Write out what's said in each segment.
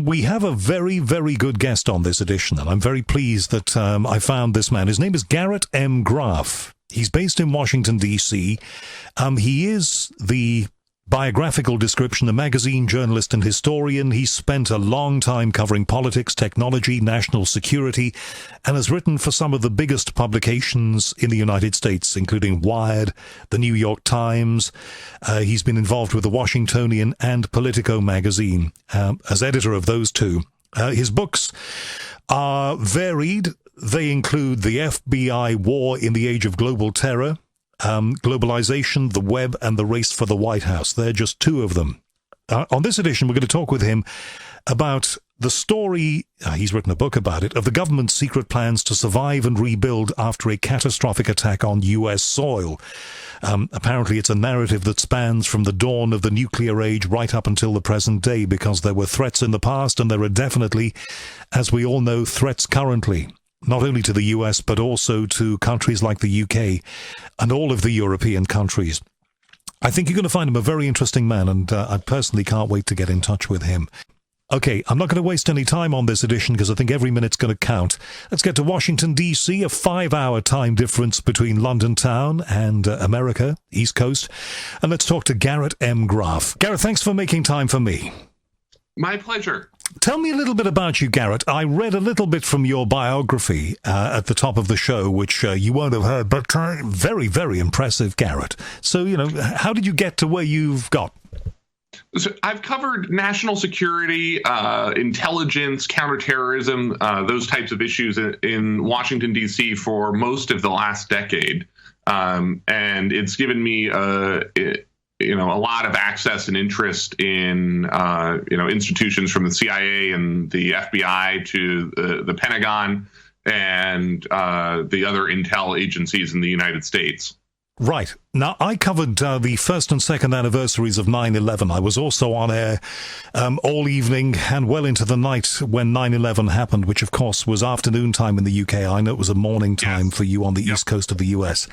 We have a very, very good guest on this edition, and I'm very pleased that I found this man. His name is Garrett M. Graff. He's based in Washington, D.C. He is the biographical description, a magazine journalist and historian. He spent a long time covering politics, technology, national security, and has written for some of the biggest publications in the United States, including Wired, the New York Times. He's been involved with the Washingtonian and Politico magazine as editor of those two. His books are varied. They include The FBI War in the Age of Global Terror, Globalization, the Web, and the Race for the White House. They're just two of them. On this edition, we're going to talk with him about the story, he's written a book about it, of the government's secret plans to survive and rebuild after a catastrophic attack on U.S. soil. Apparently, it's a narrative that spans from the dawn of the nuclear age right up until the present day, because there were threats in the past, and there are definitely, as we all know, threats currently, not only to the US, but also to countries like the UK and all of the European countries. I think you're going to find him a very interesting man, and I personally can't wait to get in touch with him. Okay, I'm not going to waste any time on this edition because I think every minute's going to count. Let's get to Washington, D.C., a 5-hour time difference between London town and America, East Coast. And let's talk to Garrett M. Graff. Garrett, thanks for making time for me. My pleasure. Tell me a little bit about you, Garrett. I read a little bit from your biography at the top of the show, which you won't have heard, but very, very impressive, Garrett. So, how did you get to where you've got? So I've covered national security, intelligence, counterterrorism, those types of issues in Washington, D.C. for most of the last decade. And it's given me a lot of access and interest in, institutions from the CIA and the FBI to the Pentagon and the other intel agencies in the United States. Right. Now, I covered the first and second anniversaries of 9/11. I was also on air all evening and well into the night when 9/11 happened, which, of course, was afternoon time in the UK. I know it was a morning time for you on the East Coast of the US.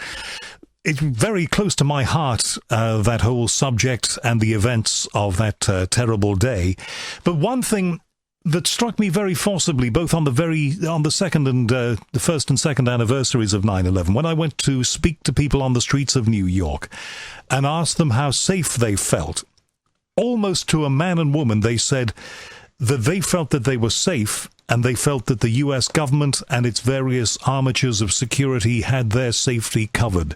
It's very close to my heart, that whole subject and the events of that terrible day. But one thing that struck me very forcibly, both on the second and the first and second anniversaries of 9/11, when I went to speak to people on the streets of New York and asked them how safe they felt, almost to a man and woman, they said that they felt that they were safe, and they felt that the U.S. government and its various armatures of security had their safety covered.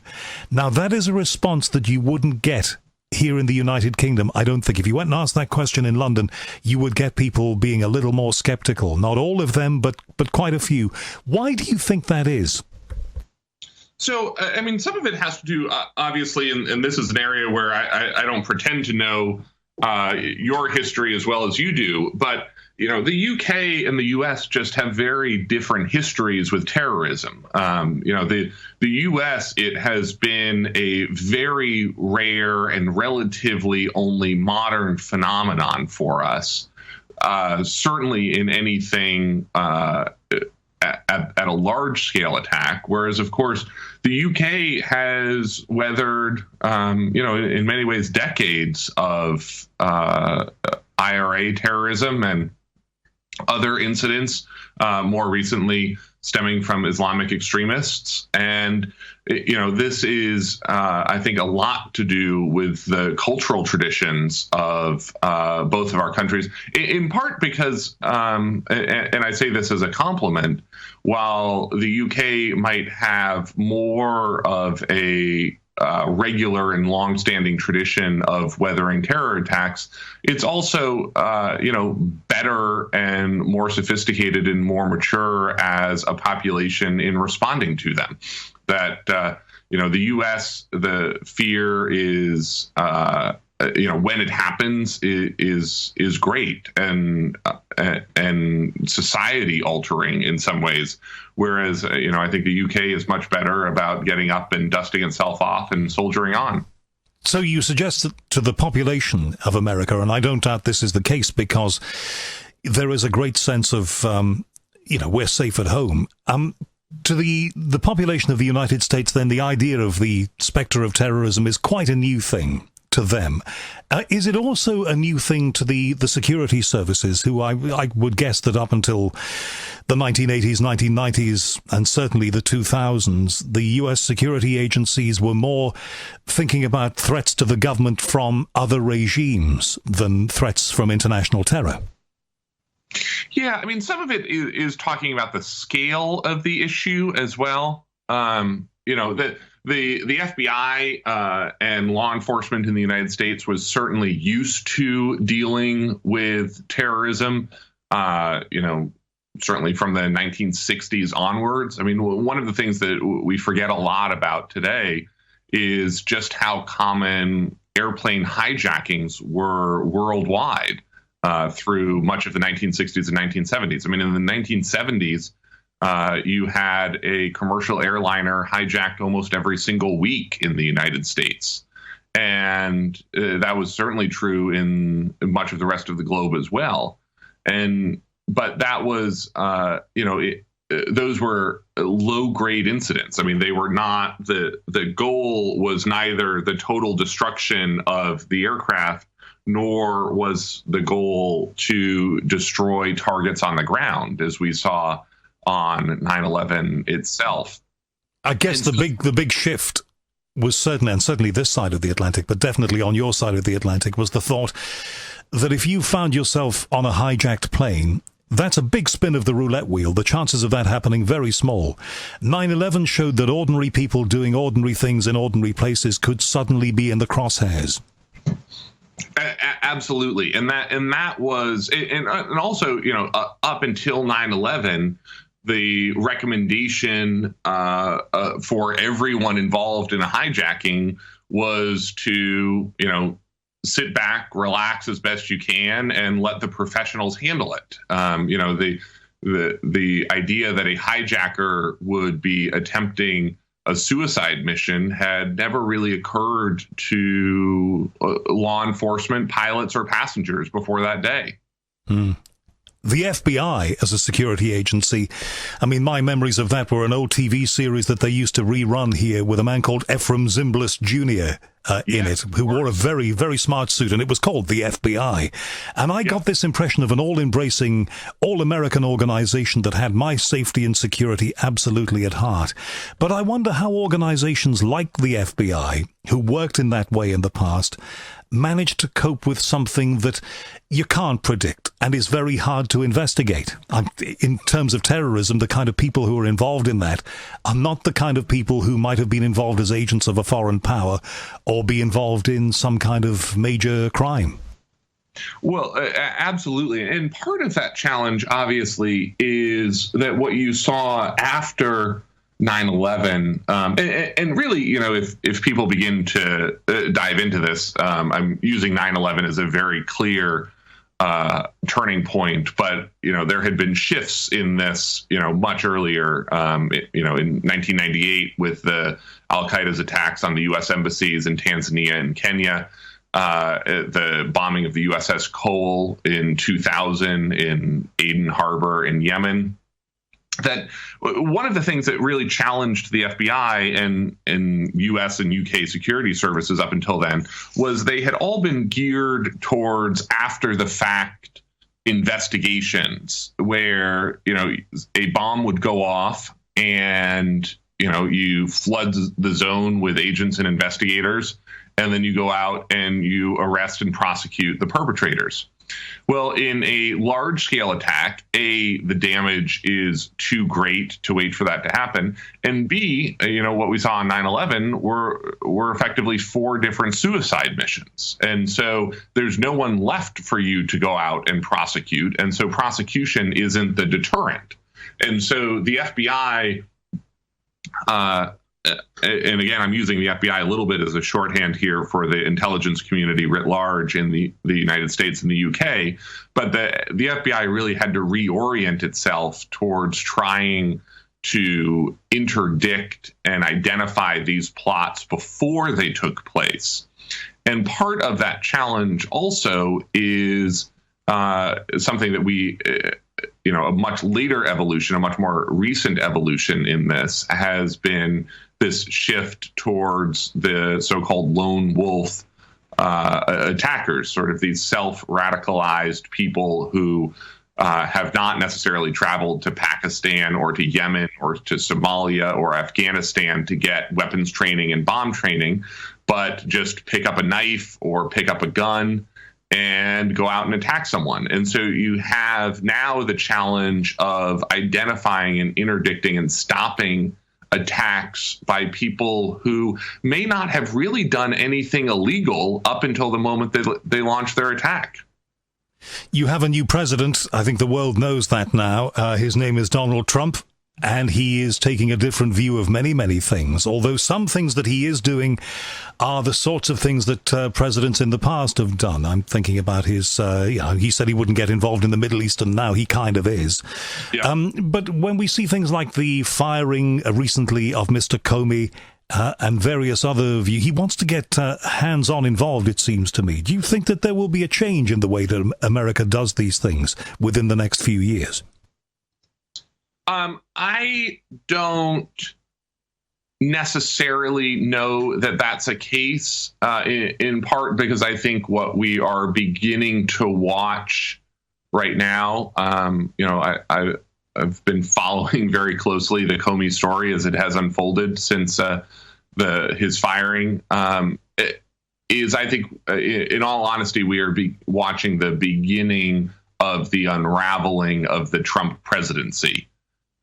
Now, that is a response that you wouldn't get here in the United Kingdom. I don't think if you went and asked that question in London, you would get people being a little more skeptical. Not all of them, but quite a few. Why do you think that is? So, some of it has to do, obviously, and this is an area where I don't pretend to know your history as well as you do, but the UK and the US just have very different histories with terrorism. The US, it has been a very rare and relatively only modern phenomenon for us, certainly in anything at a large scale attack, whereas, of course, the UK has weathered, in many ways, decades of IRA terrorism and other incidents, more recently stemming from Islamic extremists. And, this is, I think, a lot to do with the cultural traditions of both of our countries, in part because, and I say this as a compliment, while the UK might have more of a regular and longstanding tradition of weathering terror attacks, it's also, better and more sophisticated and more mature as a population in responding to them. That, the U.S., the fear is, when it happens, is great and society altering in some ways. Whereas, I think the UK is much better about getting up and dusting itself off and soldiering on. So you suggest that to the population of America, and I don't doubt this is the case because there is a great sense of, we're safe at home. To the population of the United States, then, the idea of the specter of terrorism is quite a new thing to them. Is it also a new thing to the security services, who I would guess that up until the 1980s, 1990s, and certainly the 2000s, the U.S. security agencies were more thinking about threats to the government from other regimes than threats from international terror? Yeah, I mean, some of it is talking about the scale of the issue as well. The FBI and law enforcement in the United States was certainly used to dealing with terrorism, certainly from the 1960s onwards. I mean, one of the things that we forget a lot about today is just how common airplane hijackings were worldwide through much of the 1960s and 1970s. I mean, in the 1970s, you had a commercial airliner hijacked almost every single week in the United States. And that was certainly true in much of the rest of the globe as well. But that was, those were low-grade incidents. I mean, they were not, the goal was neither the total destruction of the aircraft, nor was the goal to destroy targets on the ground, as we saw on 9/11 itself. I guess the big shift was certainly this side of the Atlantic, but definitely on your side of the Atlantic, was the thought that if you found yourself on a hijacked plane, that's a big spin of the roulette wheel. The chances of that happening very small. 9/11 showed that ordinary people doing ordinary things in ordinary places could suddenly be in the crosshairs. Absolutely, and that was, and also, up until 9/11. The recommendation for everyone involved in a hijacking was to, sit back, relax as best you can, and let the professionals handle it. The idea that a hijacker would be attempting a suicide mission had never really occurred to law enforcement, pilots, or passengers before that day. The FBI as a security agency, I mean, my memories of that were an old TV series that they used to rerun here with a man called Ephraim Zimbalist Jr. In it, who wore a very, very smart suit, and it was called the FBI. And I got this impression of an all-embracing, all-American organization that had my safety and security absolutely at heart. But I wonder how organizations like the FBI, who worked in that way in the past, managed to cope with something that you can't predict and is very hard to investigate. In terms of terrorism, the kind of people who are involved in that are not the kind of people who might have been involved as agents of a foreign power or be involved in some kind of major crime. Well, absolutely. And part of that challenge, obviously, is that what you saw after 9/11, and really, if people begin to dive into this, I'm using 9/11 as a very clear turning point, but there had been shifts in this, much earlier, in 1998 with the Al-Qaeda's attacks on the U.S. embassies in Tanzania and Kenya, the bombing of the USS Cole in 2000 in Aden Harbor in Yemen. That one of the things that really challenged the FBI and U.S. and U.K. security services up until then was they had all been geared towards after-the-fact investigations where, a bomb would go off and, you flood the zone with agents and investigators, and then you go out and you arrest and prosecute the perpetrators. Well, in a large-scale attack, A, the damage is too great to wait for that to happen, and B, what we saw on 9/11 were effectively 4 different suicide missions. And so there's no one left for you to go out and prosecute, and so prosecution isn't the deterrent. And so the FBI, and again, I'm using the FBI a little bit as a shorthand here for the intelligence community writ large in the United States and the UK, but the FBI really had to reorient itself towards trying to interdict and identify these plots before they took place. And part of that challenge also is something that we, a much later evolution, a much more recent evolution in this has been this shift towards the so-called lone wolf attackers, sort of these self-radicalized people who have not necessarily traveled to Pakistan or to Yemen or to Somalia or Afghanistan to get weapons training and bomb training, but just pick up a knife or pick up a gun and go out and attack someone. And so you have now the challenge of identifying and interdicting and stopping attacks by people who may not have really done anything illegal up until the moment they launched their attack. You have a new president. I think the world knows that now. His name is Donald Trump, and he is taking a different view of many, many things, although some things that he is doing are the sorts of things that presidents in the past have done. I'm thinking about his, he said he wouldn't get involved in the Middle East, and now he kind of is. Yeah. But when we see things like the firing recently of Mr. Comey, and various other views, he wants to get hands-on involved, it seems to me. Do you think that there will be a change in the way that America does these things within the next few years? I don't necessarily know that that's a case, in part because I think what we are beginning to watch right now, I've been following very closely the Comey story as it has unfolded since his firing. I think, in all honesty, we are watching the beginning of the unraveling of the Trump presidency.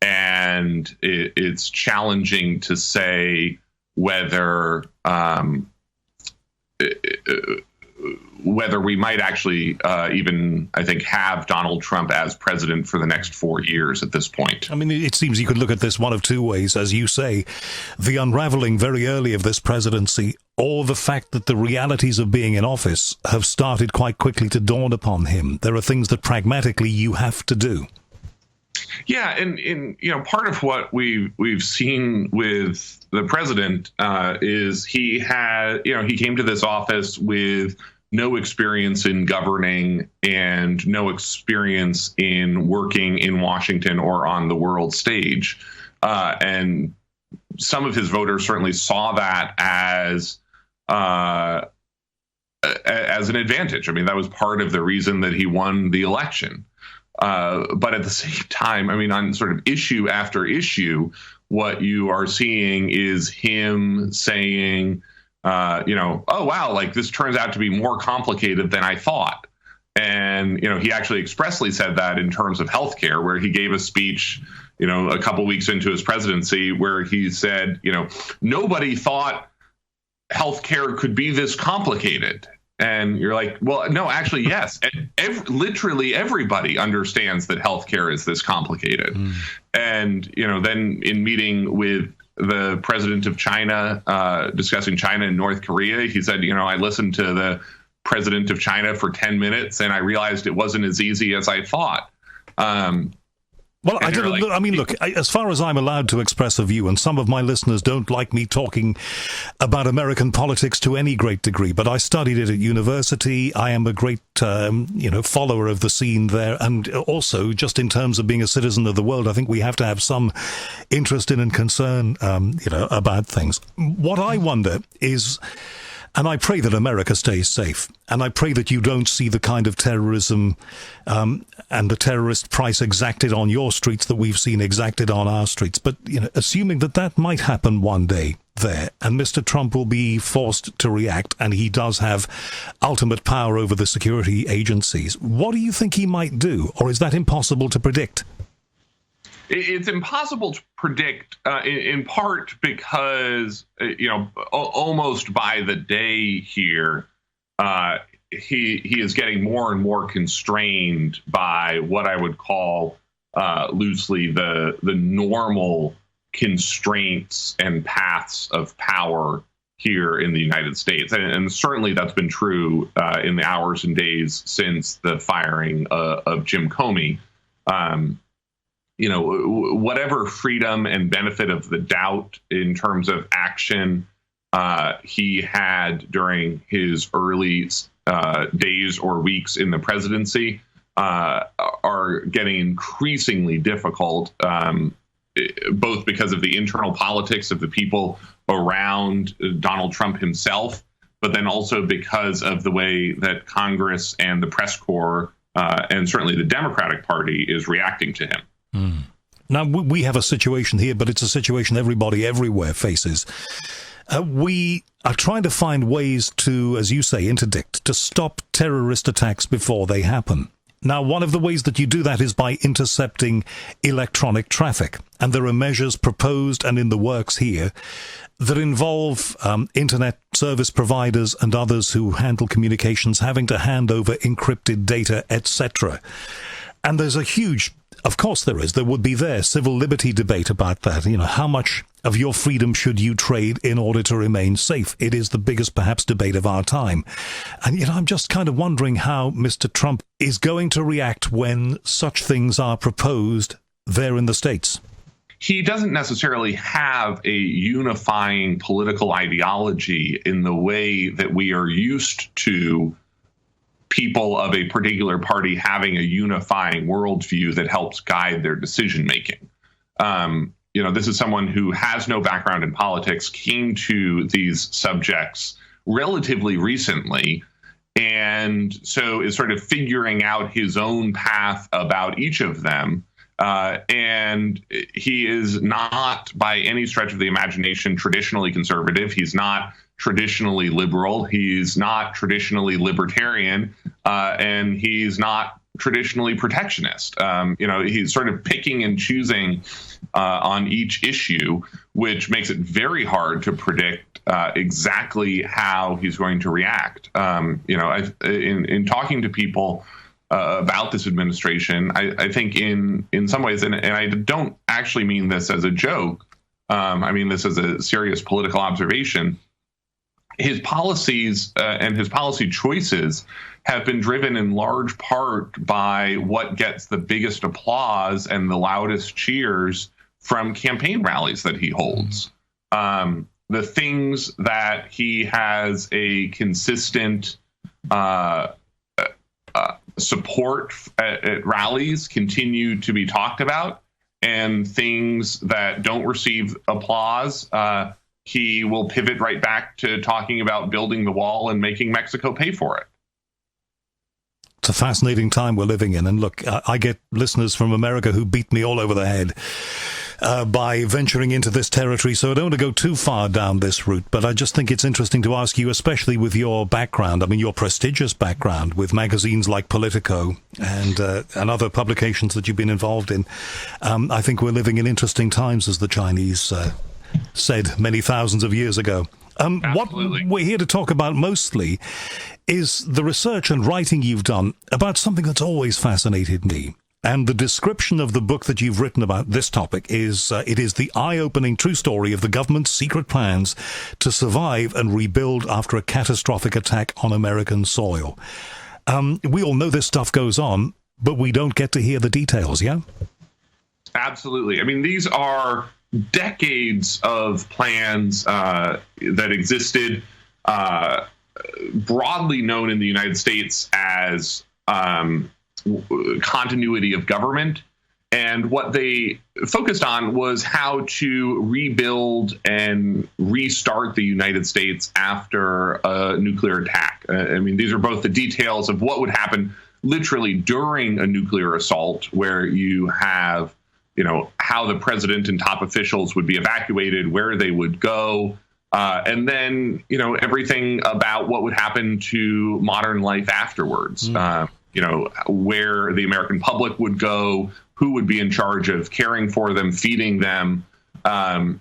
And it's challenging to say whether we might actually even, I think, have Donald Trump as president for the next 4 years at this point. I mean, it seems you could look at this one of two ways, as you say, the unraveling very early of this presidency, or the fact that the realities of being in office have started quite quickly to dawn upon him. There are things that pragmatically you have to do. Yeah, and part of what we've seen with the president is he came to this office with no experience in governing and no experience in working in Washington or on the world stage, and some of his voters certainly saw that as an advantage. I mean, that was part of the reason that he won the election. But at the same time, I mean, on sort of issue after issue, what you are seeing is him saying, oh, wow, like this turns out to be more complicated than I thought. And, he actually expressly said that in terms of healthcare, where he gave a speech, a couple weeks into his presidency, where he said, nobody thought healthcare could be this complicated. And you're like, well, no, actually, yes. Literally everybody understands that healthcare is this complicated. And, then in meeting with the president of China, discussing China and North Korea, he said, I listened to the president of China for 10 minutes and I realized it wasn't as easy as I thought. Well, look, as far as I'm allowed to express a view, and some of my listeners don't like me talking about American politics to any great degree, but I studied it at university. I am a great, follower of the scene there. And also, just in terms of being a citizen of the world, I think we have to have some interest in and concern, about things. What I wonder is, and I pray that America stays safe, and I pray that you don't see the kind of terrorism and the terrorist price exacted on your streets that we've seen exacted on our streets. But, assuming that might happen one day there, and Mr. Trump will be forced to react, and he does have ultimate power over the security agencies, what do you think he might do? Or is that impossible to predict? It's impossible to predict, in part because, almost by the day here, he is getting more and more constrained by what I would call loosely the normal constraints and paths of power here in the United States. And certainly that's been true in the hours and days since the firing of Jim Comey. Whatever freedom and benefit of the doubt in terms of action he had during his early days or weeks in the presidency are getting increasingly difficult, both because of the internal politics of the people around Donald Trump himself, but then also because of the way that Congress and the press corps and certainly the Democratic Party is reacting to him. Mm. Now, we have a situation here, but it's a situation everybody everywhere faces. We are trying to find ways to, as you say, interdict, to stop terrorist attacks before they happen. Now, one of the ways that you do that is by intercepting electronic traffic. And there are measures proposed and in the works here that involve internet service providers and others who handle communications having to hand over encrypted data, etc. And there's a huge, of course there is, there would be civil liberty debate about that. You know, how much of your freedom should you trade in order to remain safe? It is the biggest, perhaps, debate of our time. And, you know, I'm just kind of wondering how Mr. Trump is going to react when such things are proposed there in the States. He doesn't necessarily have a unifying political ideology in the way that we are used to people of a particular party having a unifying worldview that helps guide their decision making. You know, this is someone who has no background in politics, came to these subjects relatively recently, and so is sort of figuring out his own path about each of them. And he is not, by any stretch of the imagination, traditionally conservative. He's not traditionally liberal. He's not traditionally libertarian. And he's not traditionally protectionist. You know, he's sort of picking and choosing on each issue, which makes it very hard to predict exactly how he's going to react. You know, in talking to people about this administration, I think in some ways, and I don't actually mean this as a joke, I mean this as a serious political observation, his policies and his policy choices have been driven in large part by what gets the biggest applause and the loudest cheers from campaign rallies that he holds. The things that he has a consistent support at rallies continue to be talked about, and things that don't receive applause, he will pivot right back to talking about building the wall and making Mexico pay for it. It's a fascinating time we're living in. And look, I get listeners from America who beat me all over the head by venturing into this territory. So I don't want to go too far down this route, but I just think it's interesting to ask you, especially with your background, I mean, your prestigious background with magazines like Politico and other publications that you've been involved in. I think we're living in interesting times, as the Chinese said many thousands of years ago. What we're here to talk about mostly is the research and writing you've done about something that's always fascinated me. And the description of the book that you've written about this topic is, it is the eye-opening true story of the government's secret plans to survive and rebuild after a catastrophic attack on American soil. We all know this stuff goes on, but we don't get to hear the details, yeah? Absolutely. I mean, these are decades of plans that existed, broadly known in the United States as continuity of government. And what they focused on was how to rebuild and restart the United States after a nuclear attack. I mean, these are both the details of what would happen literally during a nuclear assault, where you have, you know, how the president and top officials would be evacuated, where they would go, and then, you know, everything about what would happen to modern life afterwards. You know, where the American public would go, who would be in charge of caring for them, feeding them. And,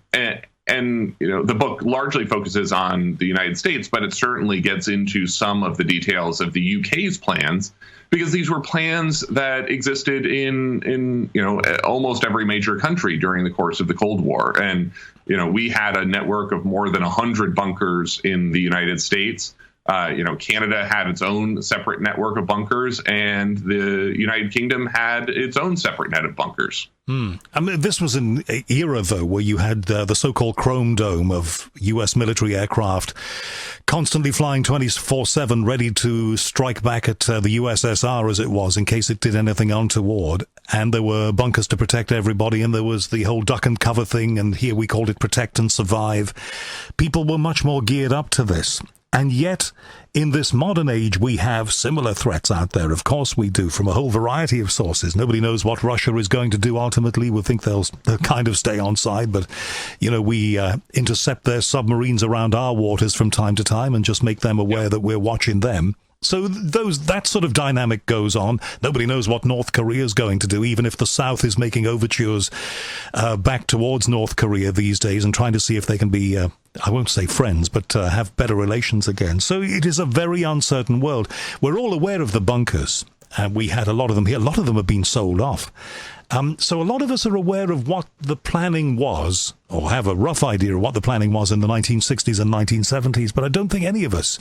you know, the book largely focuses on the United States, but it certainly gets into some of the details of the UK's plans, because these were plans that existed in you know, almost every major country during the course of the Cold War. And, you know, we had a network of more than 100 bunkers in the United States. You know, Canada had its own separate network of bunkers, and the United Kingdom had its own separate net of bunkers. I mean, this was an era, though, where you had the so-called Chrome Dome of U.S. military aircraft constantly flying 24/7, ready to strike back at the USSR, as it was, in case it did anything untoward. And there were bunkers to protect everybody, and there was the whole duck and cover thing, and here we called it protect and survive. People were much more geared up to this. And yet, in this modern age, we have similar threats out there. Of course we do, from a whole variety of sources. Nobody knows what Russia is going to do ultimately. We think they'll kind of stay on side, but, we intercept their submarines around our waters from time to time and just make them aware that we're watching them. So that sort of dynamic goes on. Nobody knows what North Korea is going to do, even if the South is making overtures back towards North Korea these days and trying to see if they can be, I won't say friends, but have better relations again. So it is a very uncertain world. We're all aware of the bunkers. We had a lot of them here. A lot of them have been sold off. So a lot of us are aware of what the planning was, or have a rough idea of what the planning was in the 1960s and 1970s, but I don't think any of us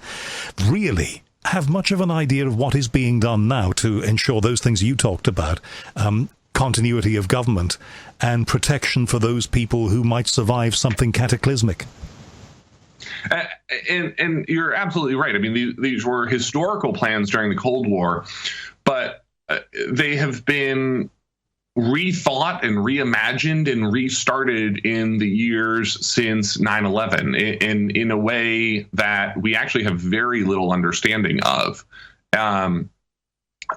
really have much of an idea of what is being done now to ensure those things you talked about, continuity of government and protection for those people who might survive something cataclysmic. And you're absolutely right. I mean, these were historical plans during the Cold War, but they have been rethought and reimagined and restarted in the years since 9/11 in a way that we actually have very little understanding of.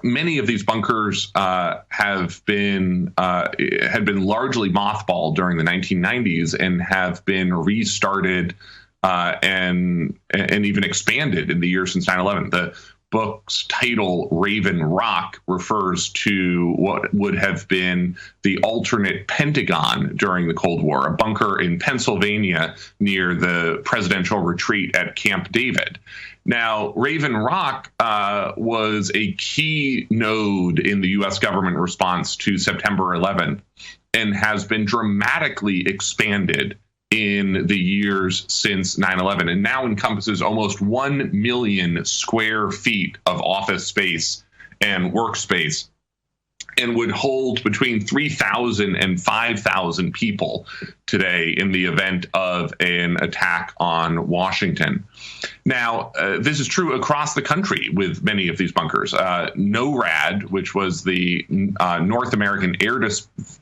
Many of these bunkers had been largely mothballed during the 1990s and have been restarted and even expanded in the years since 9/11. The book's title, Raven Rock, refers to what would have been the alternate Pentagon during the Cold War, a bunker in Pennsylvania near the presidential retreat at Camp David. Now, Raven Rock was a key node in the U.S. government response to September 11th and has been dramatically expanded in the years since 9/11, and now encompasses almost 1 million square feet of office space and workspace, and would hold between 3,000 and 5,000 people today in the event of an attack on Washington. Now, this is true across the country with many of these bunkers. NORAD, which was the North American Air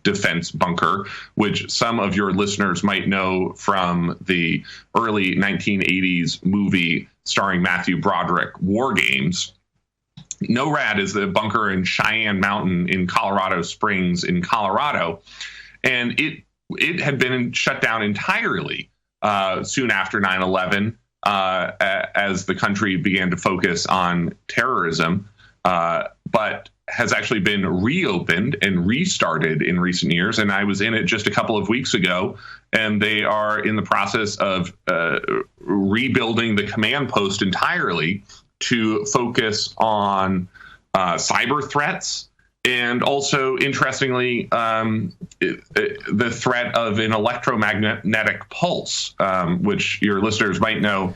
Defense Bunker, which some of your listeners might know from the early 1980s movie starring Matthew Broderick, War Games. NORAD is the bunker in Cheyenne Mountain in Colorado Springs in Colorado, and it had been shut down entirely soon after 9/11 as the country began to focus on terrorism, but has actually been reopened and restarted in recent years. And I was in it just a couple of weeks ago, and they are in the process of rebuilding the command post entirely to focus on cyber threats, and also, interestingly, the threat of an electromagnetic pulse, which your listeners might know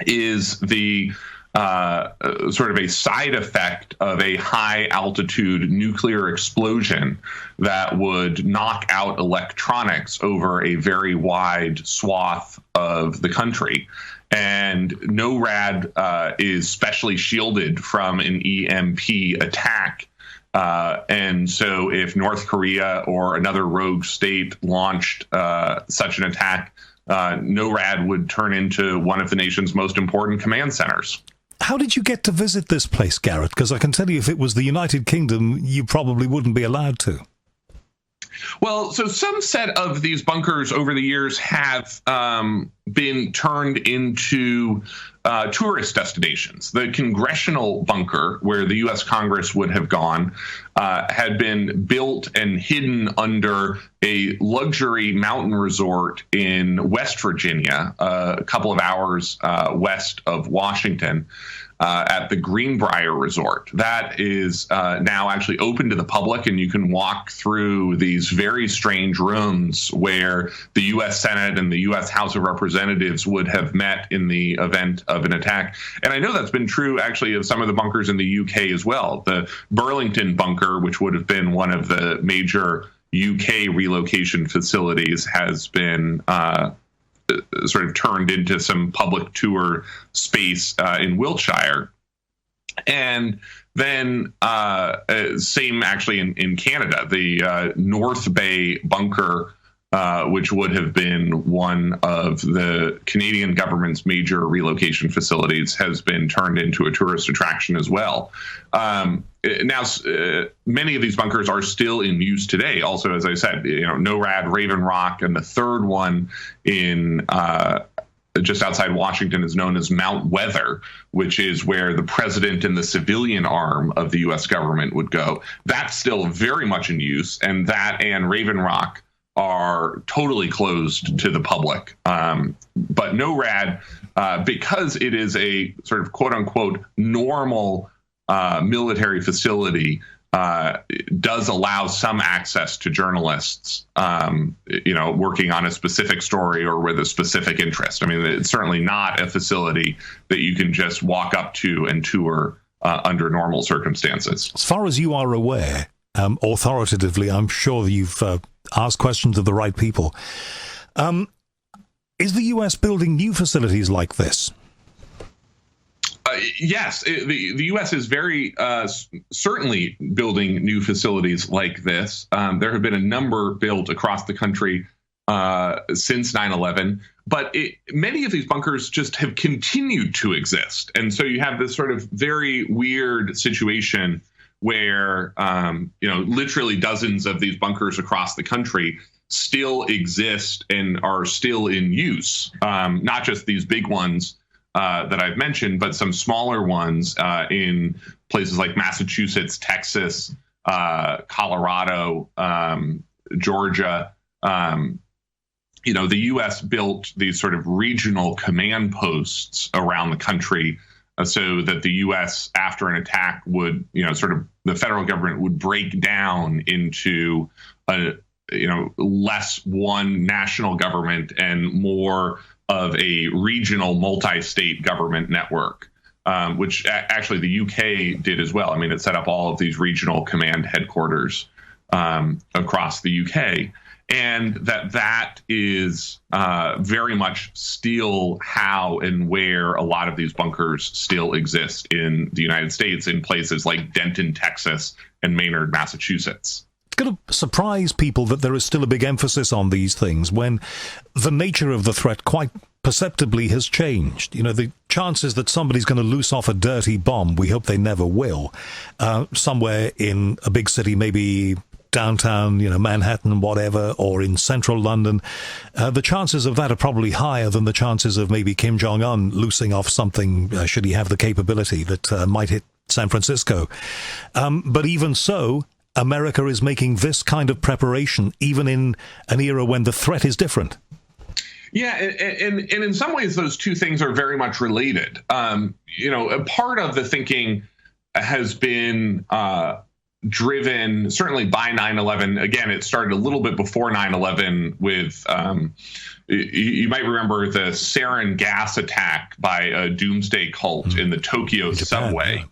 is the sort of a side effect of a high-altitude nuclear explosion that would knock out electronics over a very wide swath of the country. And NORAD is specially shielded from an EMP attack. And so if North Korea or another rogue state launched such an attack, NORAD would turn into one of the nation's most important command centers. How did you get to visit this place, Garrett? Because I can tell you, if it was the United Kingdom, you probably wouldn't be allowed to. Well, so some set of these bunkers over the years have been turned into tourist destinations. The congressional bunker, where the U.S. Congress would have gone, had been built and hidden under a luxury mountain resort in West Virginia, a couple of hours west of Washington. At the Greenbrier Resort. That is now actually open to the public, and you can walk through these very strange rooms where the U.S. Senate and the U.S. House of Representatives would have met in the event of an attack. And I know that's been true, actually, of some of the bunkers in the U.K. as well. The Burlington bunker, which would have been one of the major UK relocation facilities, has been sort of turned into some public tour space in Wiltshire. And then same actually in Canada, the North Bay bunker which would have been one of the Canadian government's major relocation facilities, has been turned into a tourist attraction as well. Now, many of these bunkers are still in use today. Also, as I said, NORAD, Raven Rock, and the third one in just outside Washington is known as Mount Weather, which is where the president and the civilian arm of the U.S. government would go. That's still very much in use, and that and Raven Rock are totally closed to the public. But NORAD, because it is a sort of quote unquote normal military facility, does allow some access to journalists, working on a specific story or with a specific interest. I mean, it's certainly not a facility that you can just walk up to and tour under normal circumstances. As far as you are aware, authoritatively, I'm sure that you've asked questions of the right people. Is the U.S. building new facilities like this? Yes, the U.S. is very certainly building new facilities like this. There have been a number built across the country since 9/11, but many of these bunkers just have continued to exist. And so you have this sort of very weird situation where, literally dozens of these bunkers across the country still exist and are still in use, not just these big ones that I've mentioned, but some smaller ones in places like Massachusetts, Texas, Colorado, Georgia. The U.S. built these sort of regional command posts around the country so that the U.S., after an attack, would, the federal government would break down into less one national government and more of a regional multi-state government network, which actually the UK did as well. I mean, it set up all of these regional command headquarters across the UK. And that is very much still how and where a lot of these bunkers still exist in the United States, in places like Denton, Texas, and Maynard, Massachusetts. It's going to surprise people that there is still a big emphasis on these things when the nature of the threat quite perceptibly has changed. The chances that somebody's going to loose off a dirty bomb, we hope they never will, somewhere in a big city, maybe downtown, Manhattan, whatever, or in central London, the chances of that are probably higher than the chances of maybe Kim Jong-un loosing off something, should he have the capability, that might hit San Francisco. But even so, America is making this kind of preparation even in an era when the threat is different. Yeah, and in some ways, those two things are very much related. A part of the thinking has been driven certainly by 9/11. Again, it started a little bit before 9/11 with, you might remember the sarin gas attack by a doomsday cult in the Tokyo subway.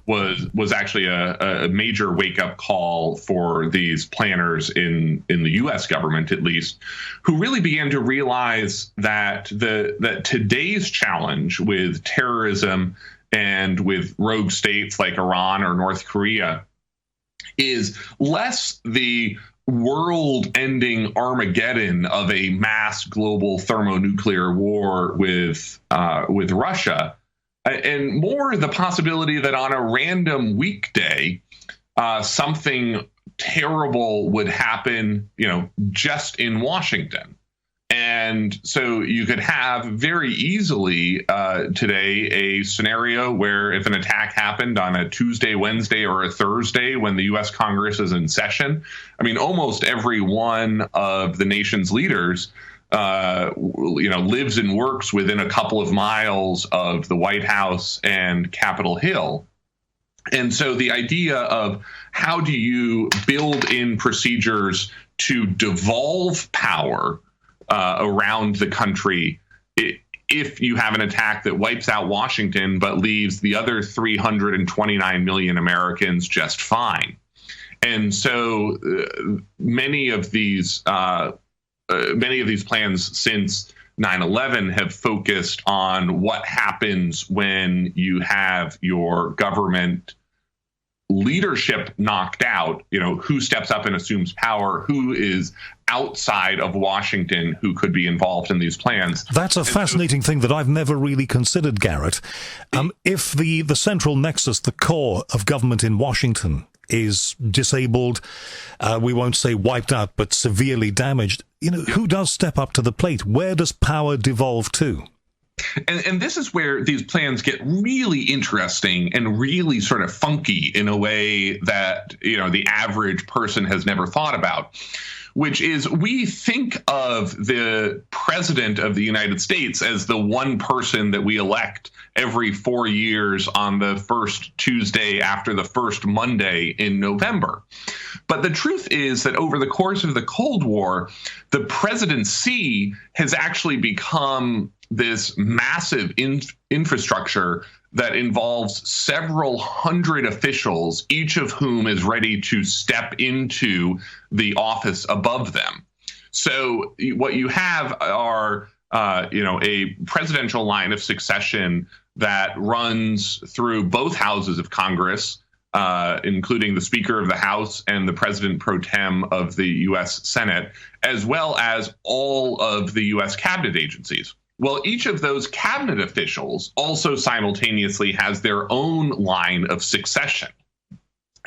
Was actually a major wake-up call for these planners in the U.S. government, at least, who really began to realize that that today's challenge with terrorism and with rogue states like Iran or North Korea is less the world-ending Armageddon of a mass global thermonuclear war with Russia, and more the possibility that on a random weekday, something terrible would happen, just in Washington. And so you could have very easily today a scenario where if an attack happened on a Tuesday, Wednesday, or a Thursday when the U.S. Congress is in session, I mean, almost every one of the nation's leaders lives and works within a couple of miles of the White House and Capitol Hill. And so the idea of how do you build in procedures to devolve power around the country if you have an attack that wipes out Washington but leaves the other 329 million Americans just fine. And so many of these plans since 9/11 have focused on what happens when you have your government leadership knocked out, who steps up and assumes power, who is outside of Washington, who could be involved in these plans. That's a fascinating thing that I've never really considered, Garrett. If the central nexus, the core of government in Washington is disabled, we won't say wiped out, but severely damaged, who does step up to the plate? Where does power devolve to? And this is where these plans get really interesting and really sort of funky in a way that, the average person has never thought about, which is we think of the president of the United States as the one person that we elect every 4 years on the first Tuesday after the first Monday in November. But the truth is that over the course of the Cold War, the presidency has actually become this massive infrastructure that involves several hundred officials, each of whom is ready to step into the office above them. So what you have are, a presidential line of succession that runs through both houses of Congress, including the Speaker of the House and the President pro tem of the U.S. Senate, as well as all of the U.S. cabinet agencies. Well, each of those cabinet officials also simultaneously has their own line of succession.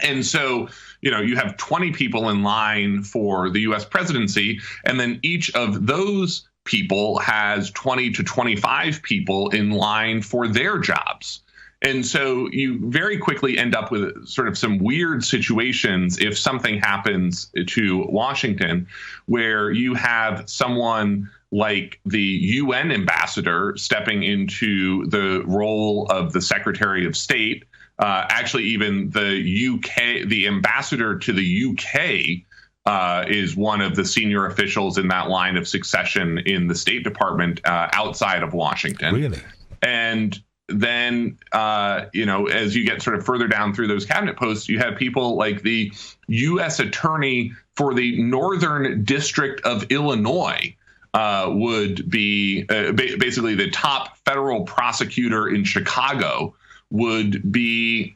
And so, you have 20 people in line for the U.S. presidency, and then each of those people has 20 to 25 people in line for their jobs. And so you very quickly end up with sort of some weird situations if something happens to Washington, where you have someone like the UN ambassador stepping into the role of the Secretary of State. Actually, even the ambassador to the UK is one of the senior officials in that line of succession in the State Department outside of Washington. Really? And then, as you get sort of further down through those cabinet posts, you have people like the U.S. attorney for the Northern District of Illinois, would be basically the top federal prosecutor in Chicago, would be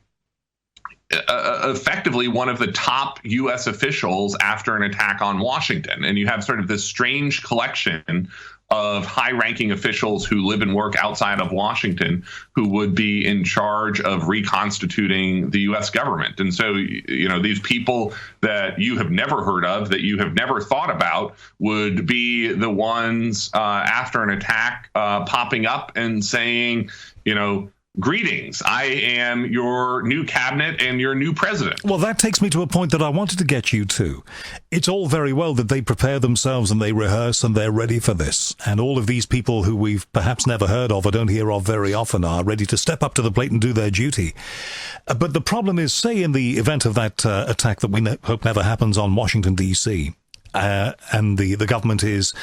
effectively one of the top U.S. officials after an attack on Washington. And you have sort of this strange collection of high-ranking officials who live and work outside of Washington who would be in charge of reconstituting the U.S. government. And so, these people that you have never heard of, that you have never thought about, would be the ones after an attack popping up and saying, greetings, I am your new cabinet and your new president. Well, that takes me to a point that I wanted to get you to. It's all very well that they prepare themselves and they rehearse and they're ready for this. And all of these people who we've perhaps never heard of or don't hear of very often are ready to step up to the plate and do their duty. But the problem is, say in the event of that attack that we hope never happens on Washington, D.C., and the government is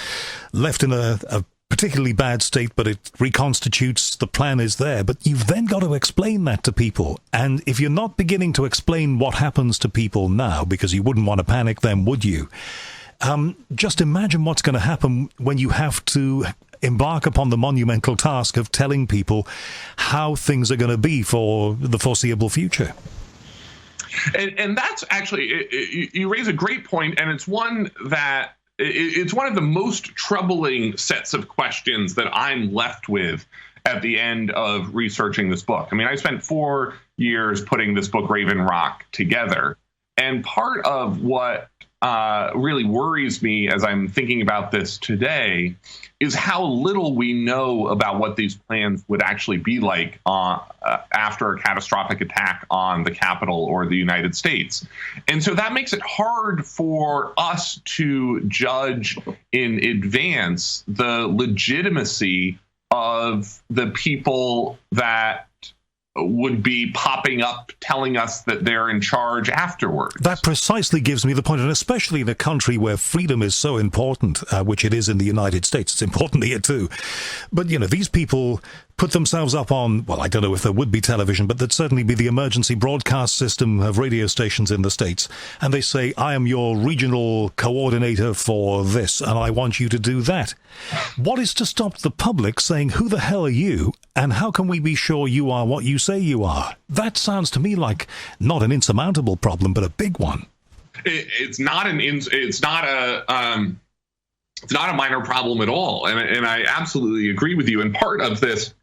left in a particularly bad state, but it reconstitutes, the plan is there. But you've then got to explain that to people. And if you're not beginning to explain what happens to people now, because you wouldn't want to panic them, would you? Just imagine what's going to happen when you have to embark upon the monumental task of telling people how things are going to be for the foreseeable future. And that's actually, you raise a great point, and it's one that it's one of the most troubling sets of questions that I'm left with at the end of researching this book. I mean, I spent 4 years putting this book, Raven Rock, together. And part of what really worries me as I'm thinking about this today is how little we know about what these plans would actually be like after a catastrophic attack on the Capitol or the United States. And so that makes it hard for us to judge in advance the legitimacy of the people that would be popping up telling us that they're in charge afterwards. That precisely gives me the point, and especially in a country where freedom is so important, which it is in the United States. It's important here too. But, these people put themselves up on, well, I don't know if there would be television, but there'd certainly be the emergency broadcast system of radio stations in the States. And they say, I am your regional coordinator for this, and I want you to do that. What is to stop the public saying, who the hell are you? And how can we be sure you are what you say you are? That sounds to me like not an insurmountable problem, but a big one. It's not a minor problem at all, and I absolutely agree with you. And part of this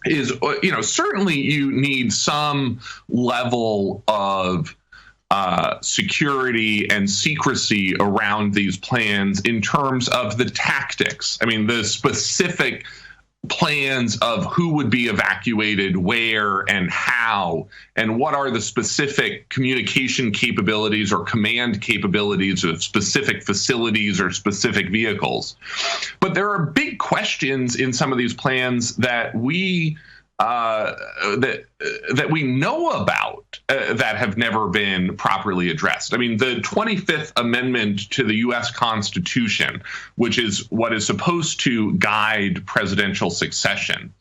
is, certainly you need some level of security and secrecy around these plans in terms of the tactics. I mean, the specific plans of who would be evacuated, where, and how, and what are the specific communication capabilities or command capabilities of specific facilities or specific vehicles. But there are big questions in some of these plans that we that we know about that have never been properly addressed. I mean, the 25th Amendment to the U.S. Constitution, which is what is supposed to guide presidential succession,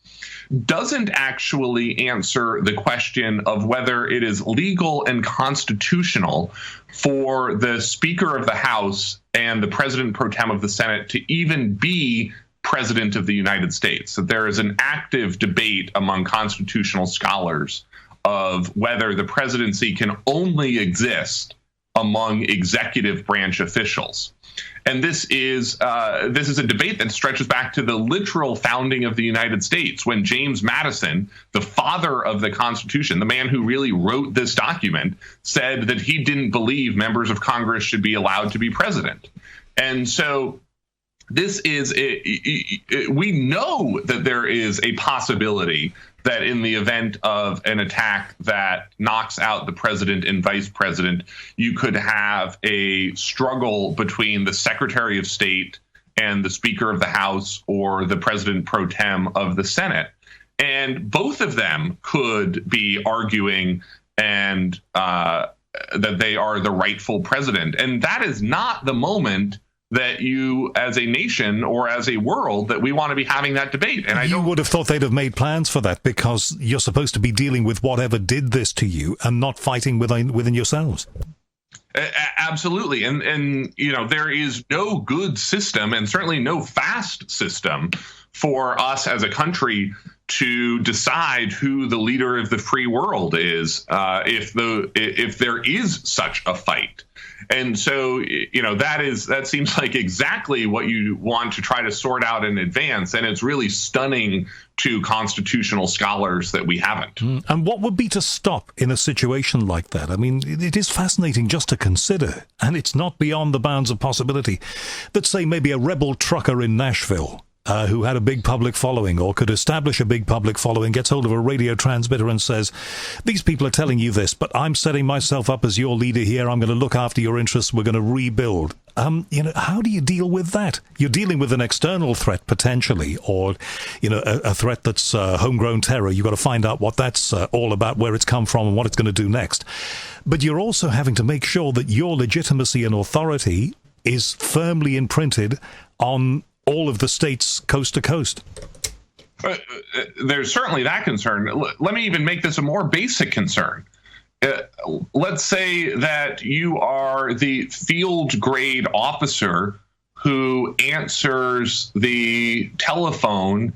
doesn't actually answer the question of whether it is legal and constitutional for the Speaker of the House and the President pro tem of the Senate to even be President of the United States. That there is an active debate among constitutional scholars of whether the presidency can only exist among executive branch officials. And this is a debate that stretches back to the literal founding of the United States, when James Madison, the father of the Constitution, the man who really wrote this document, said that he didn't believe members of Congress should be allowed to be president. And so this is we know that there is a possibility that in the event of an attack that knocks out the president and vice president, you could have a struggle between the Secretary of State and the Speaker of the House or the President pro tem of the Senate. And both of them could be arguing and that they are the rightful president. And that is not the moment that you, as a nation or as a world, that we want to be having that debate. And you would have thought they'd have made plans for that, because you're supposed to be dealing with whatever did this to you and not fighting within yourselves. Absolutely. And there is no good system, and certainly no fast system, for us as a country to decide who the leader of the free world is, if there is such a fight. And so, that seems like exactly what you want to try to sort out in advance. And it's really stunning to constitutional scholars that we haven't. And what would be to stop in a situation like that? I mean, it is fascinating just to consider, and it's not beyond the bounds of possibility, that, say, maybe a rebel trucker in Nashville who had a big public following, or could establish a big public following, gets hold of a radio transmitter and says, these people are telling you this, but I'm setting myself up as your leader here. I'm going to look after your interests. We're going to rebuild. How do you deal with that? You're dealing with an external threat, potentially, or, a threat that's homegrown terror. You've got to find out what that's all about, where it's come from, and what it's going to do next. But you're also having to make sure that your legitimacy and authority is firmly imprinted on all of the states coast to coast. There's certainly that concern. Let me even make this a more basic concern. Let's say that you are the field grade officer who answers the telephone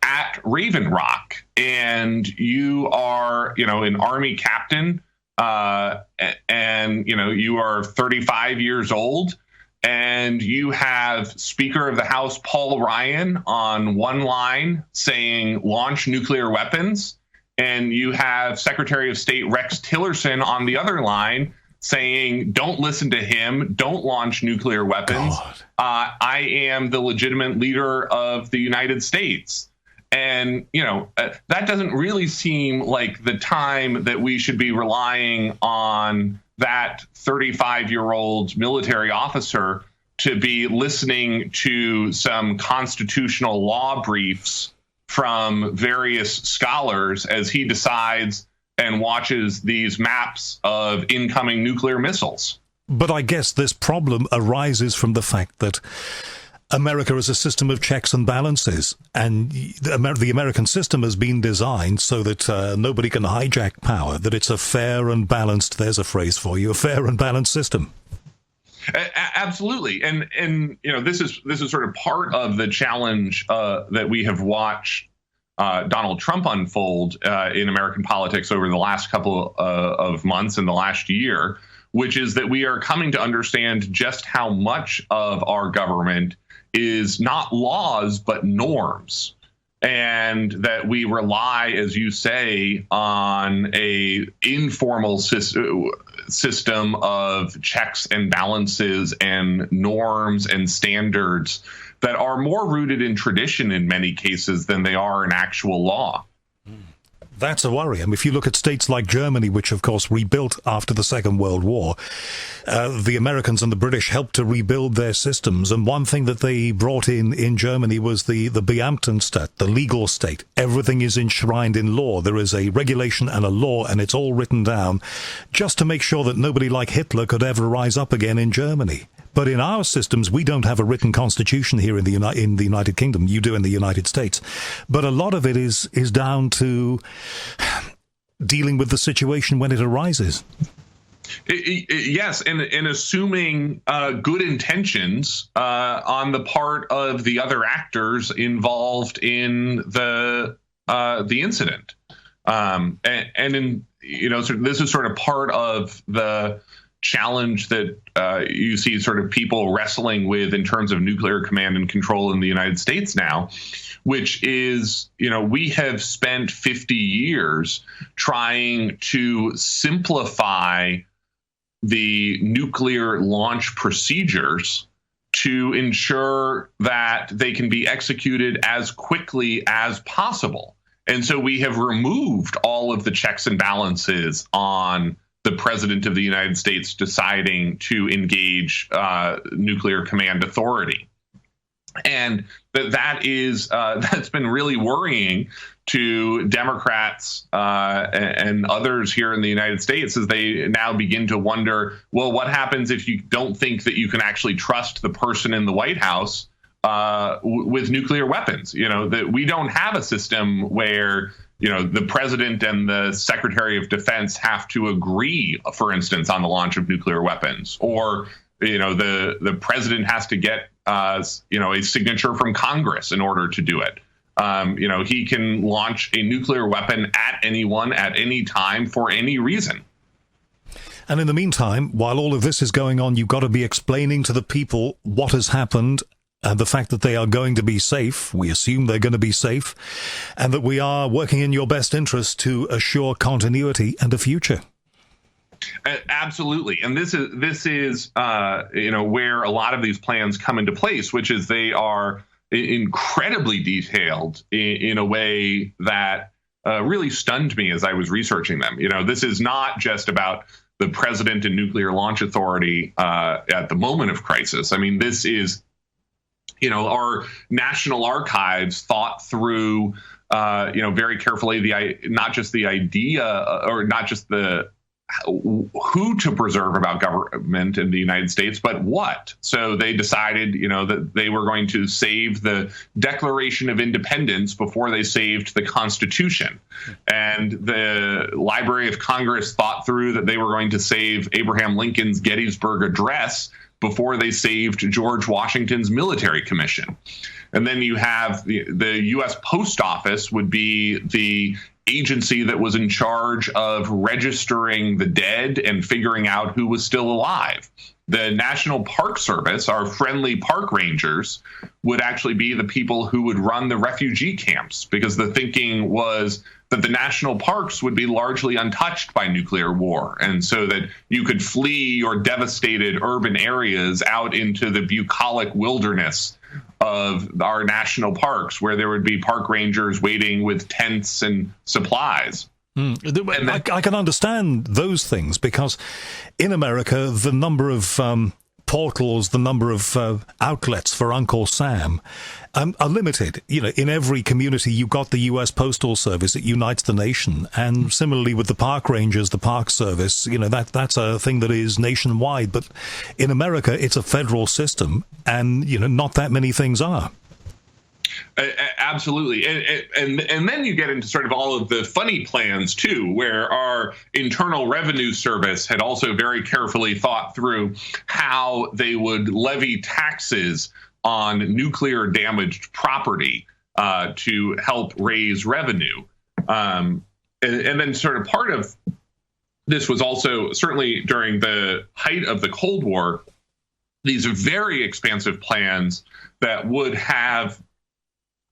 at Raven Rock, and you are, an Army captain, and you are 35 years old. And you have Speaker of the House Paul Ryan on one line saying launch nuclear weapons, and you have Secretary of State Rex Tillerson on the other line saying don't listen to him, don't launch nuclear weapons. I am the legitimate leader of the United States. And, that doesn't really seem like the time that we should be relying on that 35-year-old military officer to be listening to some constitutional law briefs from various scholars as he decides and watches these maps of incoming nuclear missiles. But I guess this problem arises from the fact that America is a system of checks and balances, and the American system has been designed so that nobody can hijack power, that it's a fair and balanced, there's a phrase for you, a fair and balanced system. Absolutely. And you know, this is sort of part of the challenge that we have watched Donald Trump unfold in American politics over the last couple of months and the last year, which is that we are coming to understand just how much of our government is not laws, but norms. And that we rely, as you say, on a informal system of checks and balances and norms and standards that are more rooted in tradition in many cases than they are in actual law. That's a worry. I mean, if you look at states like Germany, which, of course, rebuilt after the Second World War, the Americans and the British helped to rebuild their systems. And one thing that they brought in Germany was the Beamtenstaat, the legal state. Everything is enshrined in law. There is a regulation and a law, and it's all written down just to make sure that nobody like Hitler could ever rise up again in Germany. But in our systems, we don't have a written constitution here in the United Kingdom. You do in the United States. But a lot of it is down to dealing with the situation when it arises. Yes, and assuming good intentions on the part of the other actors involved in the incident. And in, you know, so this is sort of part of the challenge that you see sort of people wrestling with in terms of nuclear command and control in the United States now, which is, you know, we have spent 50 years trying to simplify the nuclear launch procedures to ensure that they can be executed as quickly as possible. And so we have removed all of the checks and balances on the president of the United States deciding to engage nuclear command authority. And that's been really worrying to Democrats and others here in the United States as they now begin to wonder, well, what happens if you don't think that you can actually trust the person in the White House with nuclear weapons? You know, that we don't have a system where, you know, the president and the secretary of defense have to agree, for instance, on the launch of nuclear weapons, or, you know, the president has to get, you know, a signature from Congress in order to do it. You know, he can launch a nuclear weapon at anyone at any time for any reason. And in the meantime, while all of this is going on, you've got to be explaining to the people what has happened and the fact that they are going to be safe. We assume they're going to be safe, and that we are working in your best interest to assure continuity and a future. Absolutely. And this is you know, where a lot of these plans come into place, which is they are incredibly detailed in a way that really stunned me as I was researching them. You know, this is not just about the president and nuclear launch authority at the moment of crisis. I mean, this is, you know, our national archives thought through, you know, very carefully not just the idea or not just the who to preserve about government in the United States, but what. So they decided, you know, that they were going to save the Declaration of Independence before they saved the Constitution. And the Library of Congress thought through that they were going to save Abraham Lincoln's Gettysburg Address before they saved George Washington's military commission. And then you have the U.S. Post Office would be the agency that was in charge of registering the dead and figuring out who was still alive. The National Park Service, our friendly park rangers, would actually be the people who would run the refugee camps, because the thinking was that the national parks would be largely untouched by nuclear war, and so that you could flee your devastated urban areas out into the bucolic wilderness of our national parks, where there would be park rangers waiting with tents and supplies. I can understand those things, because in America, the number of portals, the number of outlets for Uncle Sam are limited. In every community, you've got the U.S. Postal Service that unites the nation. And similarly with the park rangers, the Park Service, that's a thing that is nationwide. But in America, it's a federal system, and, not that many things are. Absolutely. And then you get into sort of all of the funny plans, too, where our Internal Revenue Service had also very carefully thought through how they would levy taxes on nuclear damaged property to help raise revenue. And then sort of part of this was also, certainly during the height of the Cold War, these very expansive plans that would have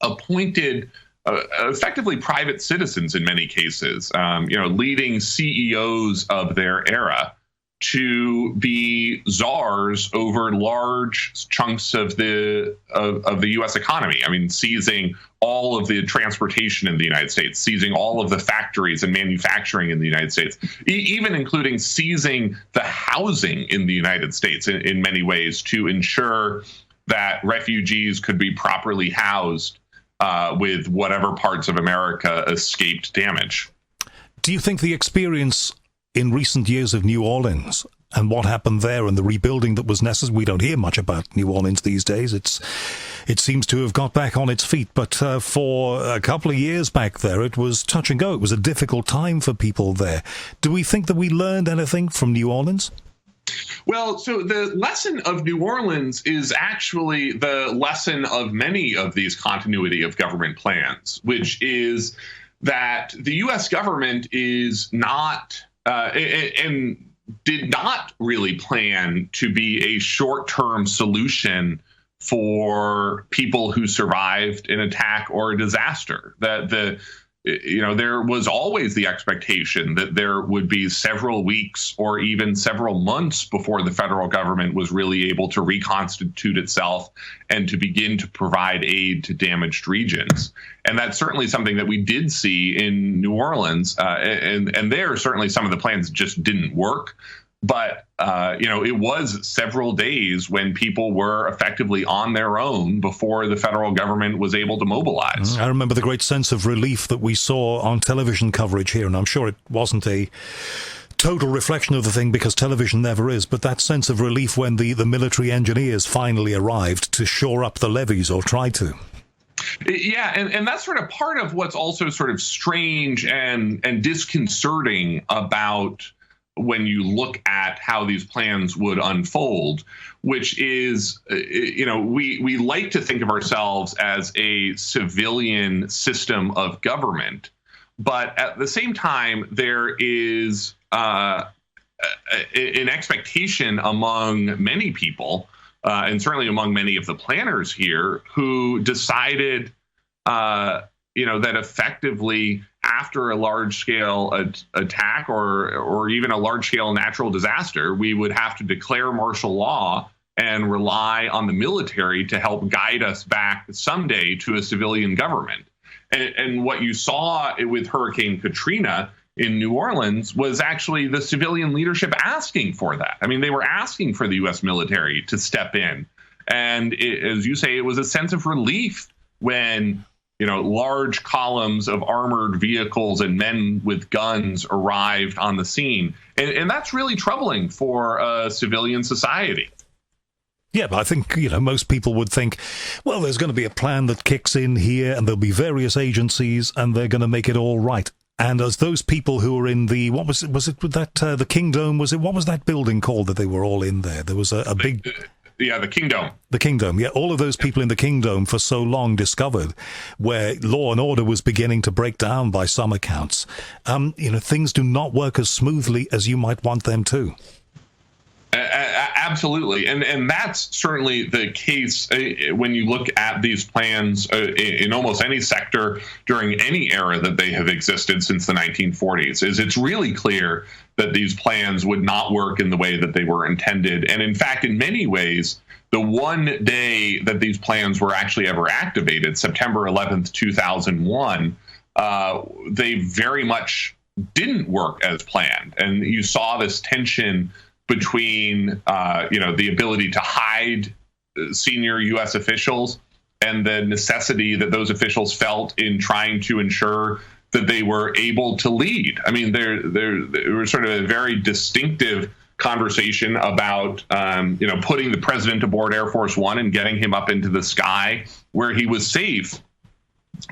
appointed effectively private citizens in many cases, leading CEOs of their era to be czars over large chunks of the U.S. economy. I mean, seizing all of the transportation in the United States, seizing all of the factories and manufacturing in the United States, even including seizing the housing in the United States in many ways to ensure that refugees could be properly housed with whatever parts of America escaped damage. Do you think the experience in recent years of New Orleans and what happened there and the rebuilding that was necessary — we don't hear much about New Orleans these days, it seems to have got back on its feet, but for a couple of years back there, it was touch and go. It was a difficult time for people there. Do we think that we learned anything from New Orleans? Well, so the lesson of New Orleans is actually the lesson of many of these continuity of government plans, which is that the U.S. government is not and did not really plan to be a short-term solution for people who survived an attack or a disaster. That there was always the expectation that there would be several weeks or even several months before the federal government was really able to reconstitute itself and to begin to provide aid to damaged regions. And that's certainly something that we did see in New Orleans. And there, certainly some of the plans just didn't work. But, it was several days when people were effectively on their own before the federal government was able to mobilize. I remember the great sense of relief that we saw on television coverage here, and I'm sure it wasn't a total reflection of the thing because television never is, but that sense of relief when the military engineers finally arrived to shore up the levees, or tried to. Yeah, and that's sort of part of what's also sort of strange and disconcerting about when you look at how these plans would unfold, which is, we like to think of ourselves as a civilian system of government. But at the same time, there is an expectation among many people, and certainly among many of the planners here, who decided, that effectively, after a large-scale attack or even a large-scale natural disaster, we would have to declare martial law and rely on the military to help guide us back someday to a civilian government. And what you saw with Hurricane Katrina in New Orleans was actually the civilian leadership asking for that. I mean, they were asking for the U.S. military to step in. And as you say, it was a sense of relief when large columns of armored vehicles and men with guns arrived on the scene. And that's really troubling for a civilian society. Yeah, but I think, most people would think, well, there's going to be a plan that kicks in here and there'll be various agencies and they're going to make it all right. And as those people who were in the, what was it that, the Kingdom, what was that building called that they were all in there? There was a big... Yeah, the Kingdom. The Kingdom, yeah. All of those people in the Kingdom for so long discovered where law and order was beginning to break down by some accounts. Things do not work as smoothly as you might want them to. Absolutely. And that's certainly the case when you look at these plans in almost any sector during any era that they have existed since the 1940s, is it's really clear that these plans would not work in the way that they were intended. And in fact, in many ways, the one day that these plans were actually ever activated, September 11th, 2001, they very much didn't work as planned. And you saw this tension between the ability to hide senior U.S. officials and the necessity that those officials felt in trying to ensure that they were able to lead. I mean, there was sort of a very distinctive conversation about putting the president aboard Air Force One and getting him up into the sky where he was safe.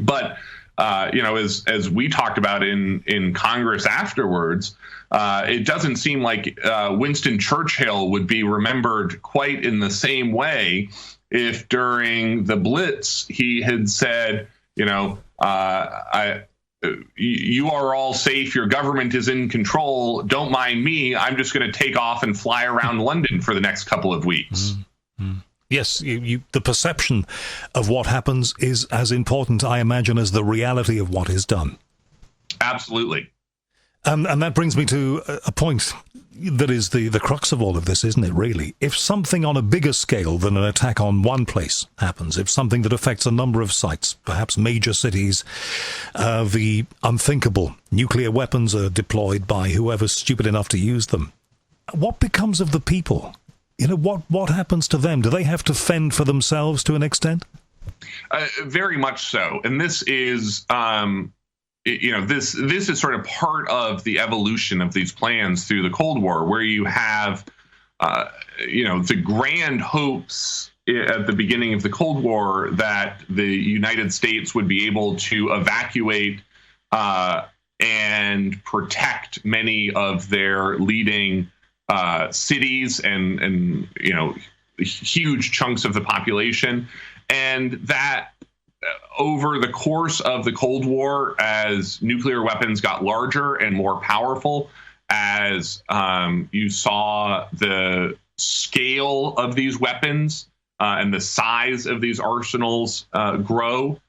But as we talked about in Congress afterwards, it doesn't seem like Winston Churchill would be remembered quite in the same way if during the Blitz he had said, you are all safe. Your government is in control. Don't mind me. I'm just going to take off and fly around London for the next couple of weeks. Mm-hmm. Yes, the perception of what happens is as important, I imagine, as the reality of what is done. Absolutely. And that brings me to a point that is the crux of all of this, isn't it, really? If something on a bigger scale than an attack on one place happens, if something that affects a number of sites, perhaps major cities, the unthinkable nuclear weapons are deployed by whoever's stupid enough to use them, what becomes of the people? What happens to them? Do they have to fend for themselves to an extent? Very much so. And this is... this is sort of part of the evolution of these plans through the Cold War, where you have, the grand hopes at the beginning of the Cold War that the United States would be able to evacuate and protect many of their leading cities and huge chunks of the population, and that over the course of the Cold War, as nuclear weapons got larger and more powerful, as you saw the scale of these weapons and the size of these arsenals grow,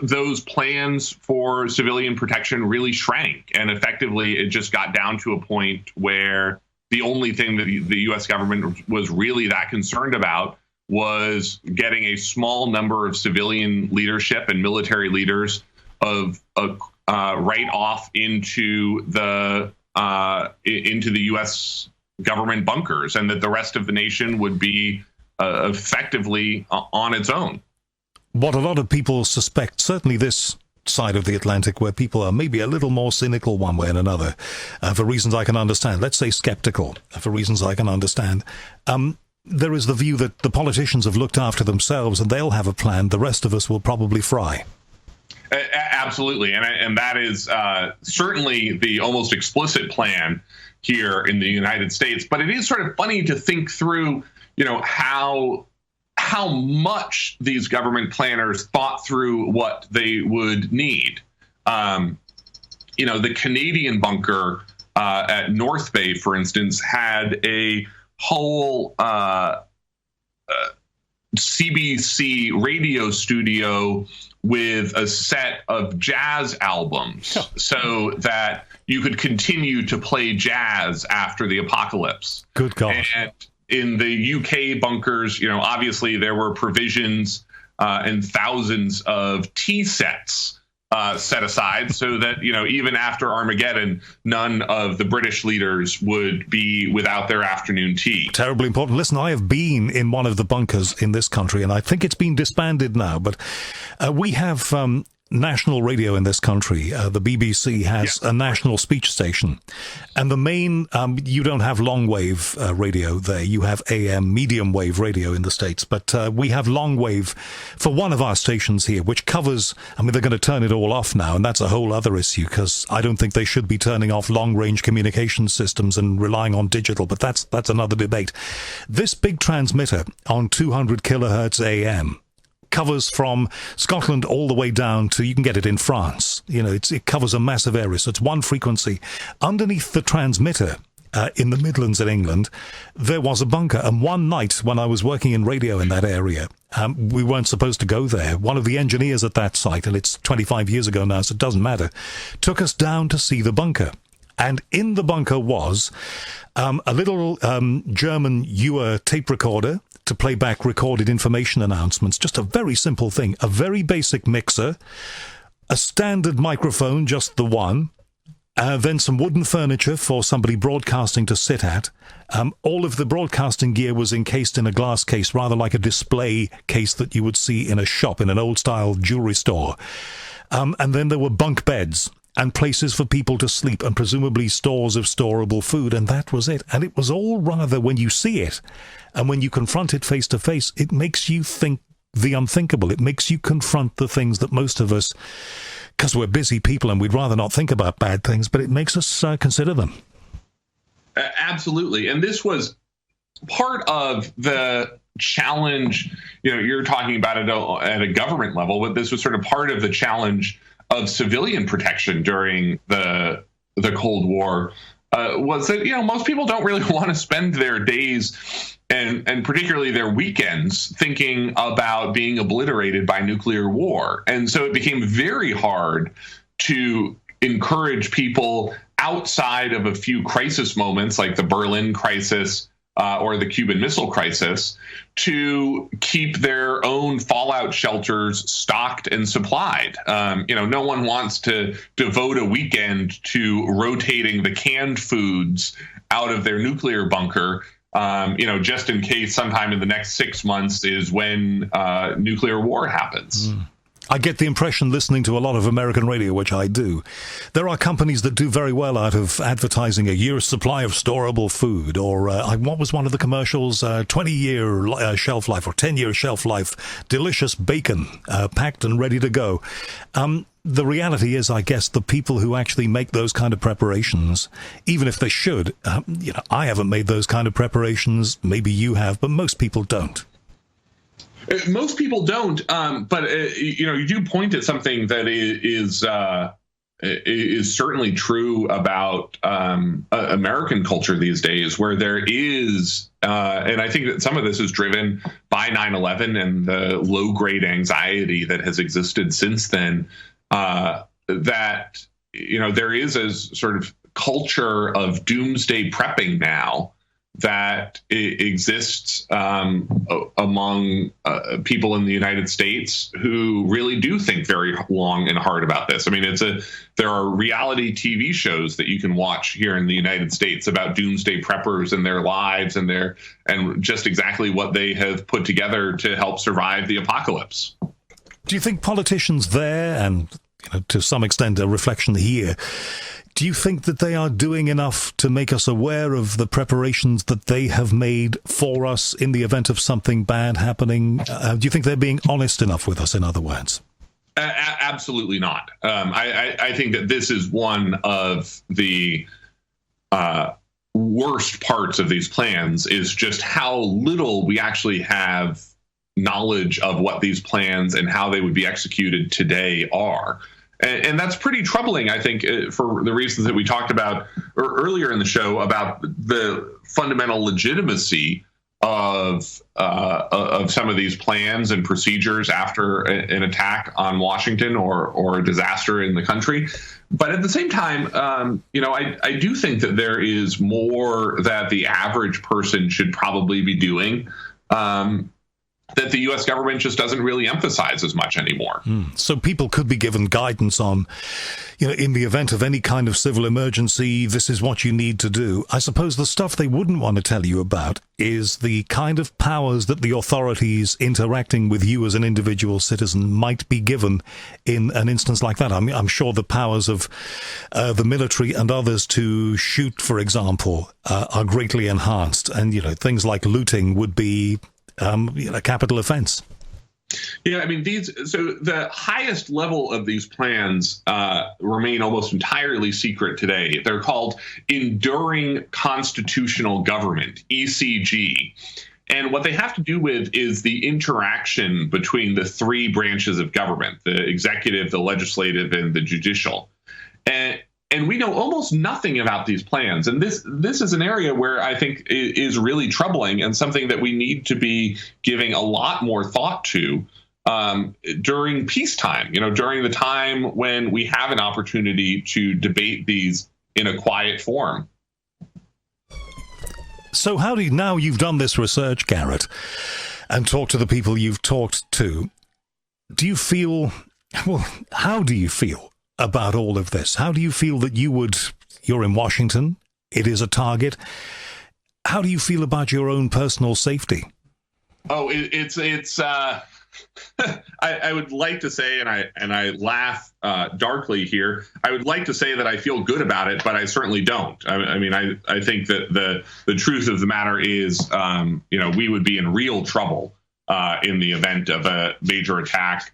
those plans for civilian protection really shrank. And effectively, it just got down to a point where the only thing that the U.S. government was really that concerned about was getting a small number of civilian leadership and military leaders right off into the U.S. government bunkers, and that the rest of the nation would be effectively on its own. What a lot of people suspect, certainly this side of the Atlantic, where people are maybe a little more cynical one way and another, for reasons I can understand, let's say skeptical, for reasons I can understand, there is the view that the politicians have looked after themselves and they'll have a plan. The rest of us will probably fry. Absolutely. And that is certainly the almost explicit plan here in the United States. But it is sort of funny to think through, how much these government planners thought through what they would need. The Canadian bunker at North Bay, for instance, had a whole CBC radio studio with a set of jazz albums so that you could continue to play jazz after the apocalypse. Good God. And in the UK bunkers, obviously there were provisions and thousands of tea sets set aside so that, even after Armageddon, none of the British leaders would be without their afternoon tea. Terribly important. Listen, I have been in one of the bunkers in this country, and I think it's been disbanded now, but we have national radio in this country. The BBC has a national speech station, and the main, you don't have long wave radio there. You have AM medium wave radio in the States, but we have long wave for one of our stations here, which covers, they're going to turn it all off now, and that's a whole other issue, because I don't think they should be turning off long range communication systems and relying on digital, but that's another debate. This big transmitter on 200 kilohertz AM covers from Scotland all the way down to, you can get it in France. It covers a massive area, so it's one frequency. Underneath the transmitter, in the Midlands in England, there was a bunker. And one night when I was working in radio in that area, we weren't supposed to go there. One of the engineers at that site, and it's 25 years ago now, so it doesn't matter, took us down to see the bunker. And in the bunker was a little German Ewer tape recorder to play back recorded information announcements. Just a very simple thing. A very basic mixer, a standard microphone, just the one, then some wooden furniture for somebody broadcasting to sit at. All of the broadcasting gear was encased in a glass case, rather like a display case that you would see in a shop, in an old-style jewelry store. And then there were bunk beds and places for people to sleep, and presumably stores of storable food, and that was it. And it was all rather, when you see it, and when you confront it face to face, it makes you think the unthinkable. It makes you confront the things that most of us, because we're busy people and we'd rather not think about bad things, but it makes us consider them. Absolutely. And this was part of the challenge. You're talking about it at a government level, but this was sort of part of the challenge of civilian protection during the Cold War, was that, most people don't really want to spend their days and particularly their weekends thinking about being obliterated by nuclear war. And so it became very hard to encourage people outside of a few crisis moments like the Berlin crisis or the Cuban Missile Crisis to keep their own fallout shelters stocked and supplied. No one wants to devote a weekend to rotating the canned foods out of their nuclear bunker, just in case sometime in the next 6 months is when nuclear war happens. I get the impression, listening to a lot of American radio, which I do, there are companies that do very well out of advertising a year's supply of storable food, or what was one of the commercials, 20-year shelf life or 10-year shelf life, delicious bacon packed and ready to go. The reality is, I guess, the people who actually make those kind of preparations, even if they should, I haven't made those kind of preparations, maybe you have, but most people don't. Most people don't, but you do point at something that is certainly true about American culture these days, where there is, and I think that some of this is driven by 9/11 and the low-grade anxiety that has existed since then. That there is a sort of culture of doomsday prepping now that exists among people in the United States who really do think very long and hard about this. I mean, there are reality TV shows that you can watch here in the United States about doomsday preppers and their lives and just exactly what they have put together to help survive the apocalypse. Do you think politicians there, and to some extent a reflection here, do you think that they are doing enough to make us aware of the preparations that they have made for us in the event of something bad happening? Do you think they're being honest enough with us, in other words? Absolutely not. I think that this is one of the worst parts of these plans, is just how little we actually have knowledge of what these plans and how they would be executed today are. And that's pretty troubling, I think, for the reasons that we talked about earlier in the show about the fundamental legitimacy of some of these plans and procedures after an attack on Washington or a disaster in the country. But at the same time, I do think that there is more that the average person should probably be doing, that the U.S. government just doesn't really emphasize as much anymore. So people could be given guidance on, in the event of any kind of civil emergency, this is what you need to do. I suppose the stuff they wouldn't want to tell you about is the kind of powers that the authorities interacting with you as an individual citizen might be given in an instance like that. I'm sure the powers of the military and others to shoot, for example, are greatly enhanced. And, things like looting would be a capital offense. Yeah, I mean, so the highest level of these plans remain almost entirely secret today. They're called Enduring Constitutional Government, ECG. And what they have to do with is the interaction between the three branches of government, the executive, the legislative, and the judicial. And we know almost nothing about these plans. And this is an area where I think is really troubling and something that we need to be giving a lot more thought to during peacetime, during the time when we have an opportunity to debate these in a quiet form. So now you've done this research, Garrett, and talked to the people you've talked to, how do you feel about all of this? How do you feel that you're in Washington, it is a target. How do you feel about your own personal safety? Oh, I would like to say, and I laugh darkly here, I would like to say that I feel good about it, but I certainly don't. I mean, I think that the truth of the matter is, we would be in real trouble in the event of a major attack,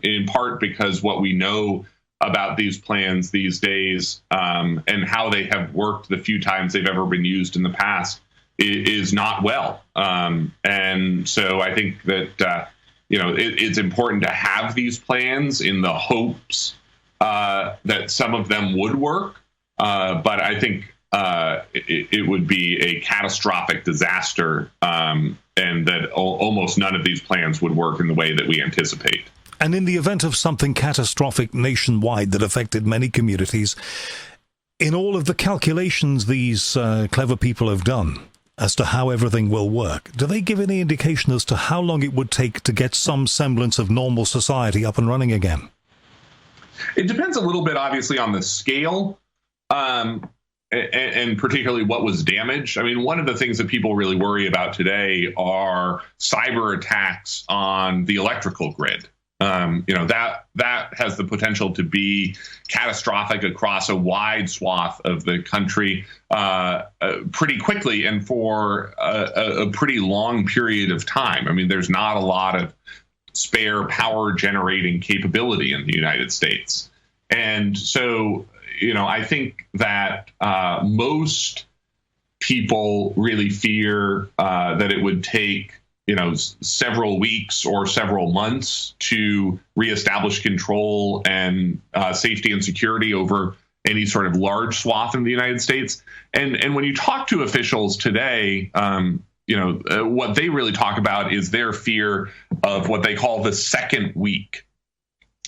in part because what we know about these plans these days and how they have worked the few times they've ever been used in the past is not well. And so I think that, it's important to have these plans in the hopes that some of them would work. But I think it would be a catastrophic disaster and that almost none of these plans would work in the way that we anticipate. And in the event of something catastrophic nationwide that affected many communities, in all of the calculations these clever people have done as to how everything will work, do they give any indication as to how long it would take to get some semblance of normal society up and running again? It depends a little bit, obviously, on the scale and particularly what was damaged. I mean, one of the things that people really worry about today are cyber attacks on the electrical grid. That has the potential to be catastrophic across a wide swath of the country pretty quickly and for a pretty long period of time. I mean, there's not a lot of spare power generating capability in the United States. And so, I think that most people really fear that it would take several weeks or several months to reestablish control and safety and security over any sort of large swath in the United States. And when you talk to officials today, what they really talk about is their fear of what they call the second week,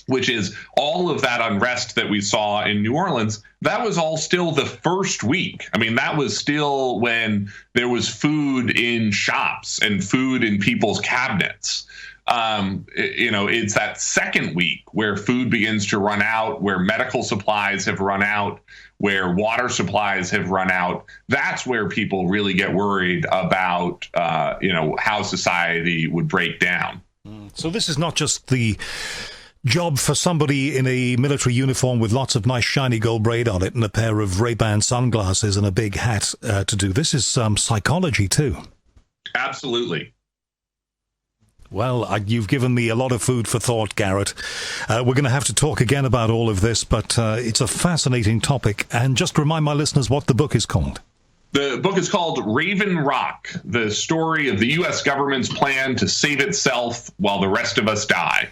which is all of that unrest that we saw in New Orleans. That was all still the first week. I mean, that was still when there was food in shops and food in people's cabinets. It's that second week where food begins to run out, where medical supplies have run out, where water supplies have run out. That's where people really get worried about, how society would break down. So this is not just the job for somebody in a military uniform with lots of nice shiny gold braid on it and a pair of Ray-Ban sunglasses and a big hat to do. This is psychology too. Absolutely. Well, you've given me a lot of food for thought, Garrett. We're going to have to talk again about all of this, but it's a fascinating topic. And just remind my listeners what the book is called. The book is called Raven Rock, the story of the U.S. government's plan to save itself while the rest of us die.